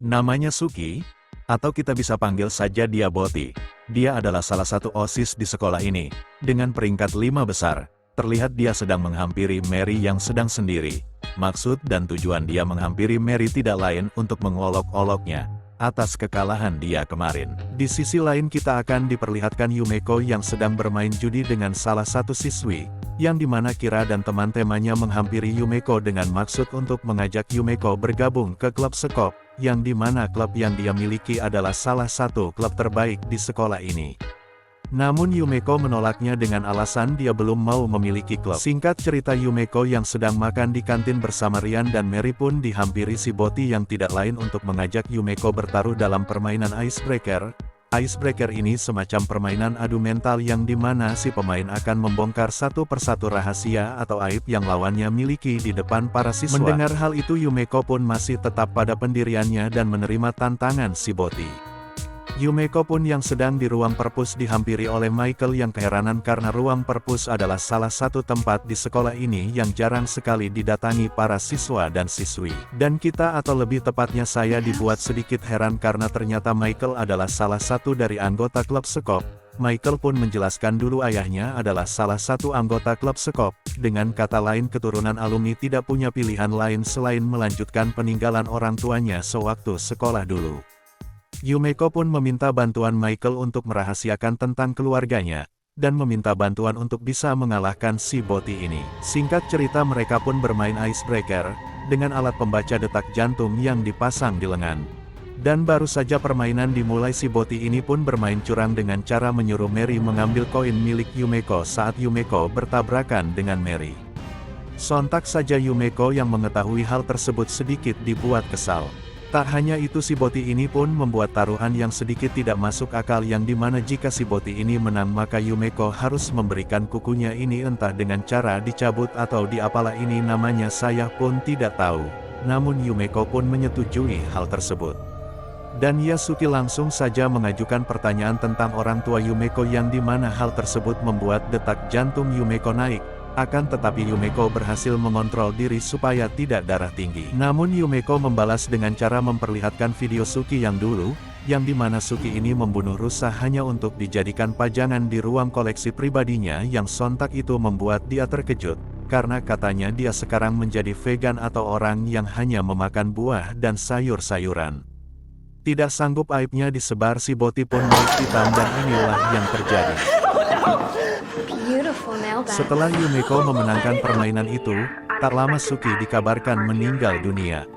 Namanya Suki, atau kita bisa panggil saja dia Boti. Dia adalah salah satu OSIS di sekolah ini. Dengan peringkat 5 besar, terlihat dia sedang menghampiri Mary yang sedang sendiri. Maksud dan tujuan dia menghampiri Mary tidak lain untuk mengolok-oloknya atas kekalahan dia kemarin. Di sisi lain kita akan diperlihatkan Yumeko yang sedang bermain judi dengan salah satu siswi, yang dimana Kira dan teman-temannya menghampiri Yumeko dengan maksud untuk mengajak Yumeko bergabung ke klub sekop, yang dimana klub yang dia miliki adalah salah satu klub terbaik di sekolah ini. Namun Yumeko menolaknya dengan alasan dia belum mau memiliki klub. Singkat cerita, Yumeko yang sedang makan di kantin bersama Rian dan Mary pun dihampiri si Boti yang tidak lain untuk mengajak Yumeko bertaruh dalam permainan icebreaker. Icebreaker ini semacam permainan adu mental yang dimana si pemain akan membongkar satu persatu rahasia atau aib yang lawannya miliki di depan para siswa. Mendengar hal itu, Yumeko pun masih tetap pada pendiriannya dan menerima tantangan si Boti. Yumeko pun yang sedang di ruang perpus dihampiri oleh Michael yang keheranan karena ruang perpus adalah salah satu tempat di sekolah ini yang jarang sekali didatangi para siswa dan siswi. Dan kita, atau lebih tepatnya saya, dibuat sedikit heran karena ternyata Michael adalah salah satu dari anggota klub sekop. Michael pun menjelaskan dulu ayahnya adalah salah satu anggota klub sekop. Dengan kata lain, keturunan alumni tidak punya pilihan lain selain melanjutkan peninggalan orang tuanya sewaktu sekolah dulu. Yumeko pun meminta bantuan Michael untuk merahasiakan tentang keluarganya, dan meminta bantuan untuk bisa mengalahkan si Boti ini. Singkat cerita, mereka pun bermain icebreaker, dengan alat pembaca detak jantung yang dipasang di lengan. Dan baru saja permainan dimulai, si Boti ini pun bermain curang dengan cara menyuruh Mary mengambil koin milik Yumeko saat Yumeko bertabrakan dengan Mary. Sontak saja Yumeko yang mengetahui hal tersebut sedikit dibuat kesal. Tak hanya itu, si Boti ini pun membuat taruhan yang sedikit tidak masuk akal yang dimana jika si Boti ini menang maka Yumeko harus memberikan kukunya ini entah dengan cara dicabut atau diapalah ini namanya saya pun tidak tahu. Namun Yumeko pun menyetujui hal tersebut. Dan Yasuki langsung saja mengajukan pertanyaan tentang orang tua Yumeko yang dimana hal tersebut membuat detak jantung Yumeko naik. Akan tetapi Yumeko berhasil mengontrol diri supaya tidak darah tinggi. Namun Yumeko membalas dengan cara memperlihatkan video Suki yang dulu, yang dimana Suki ini membunuh rusa hanya untuk dijadikan pajangan di ruang koleksi pribadinya yang sontak itu membuat dia terkejut. Karena katanya dia sekarang menjadi vegan atau orang yang hanya memakan buah dan sayur-sayuran. Tidak sanggup aibnya disebar, si Boti pun naik hitam dan inilah yang terjadi. Setelah Yumeko memenangkan permainan itu, tak lama Suki dikabarkan meninggal dunia.